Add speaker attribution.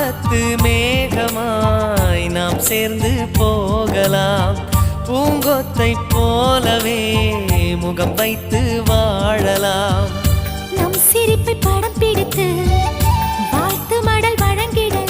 Speaker 1: வானத்து மேகமாய் நாம் சேர்ந்து போகலாம். பூங்கொத்தை போலவே முகம் வைத்து வாழலாம்.
Speaker 2: நம் சிரிப்பை படம் பிடித்து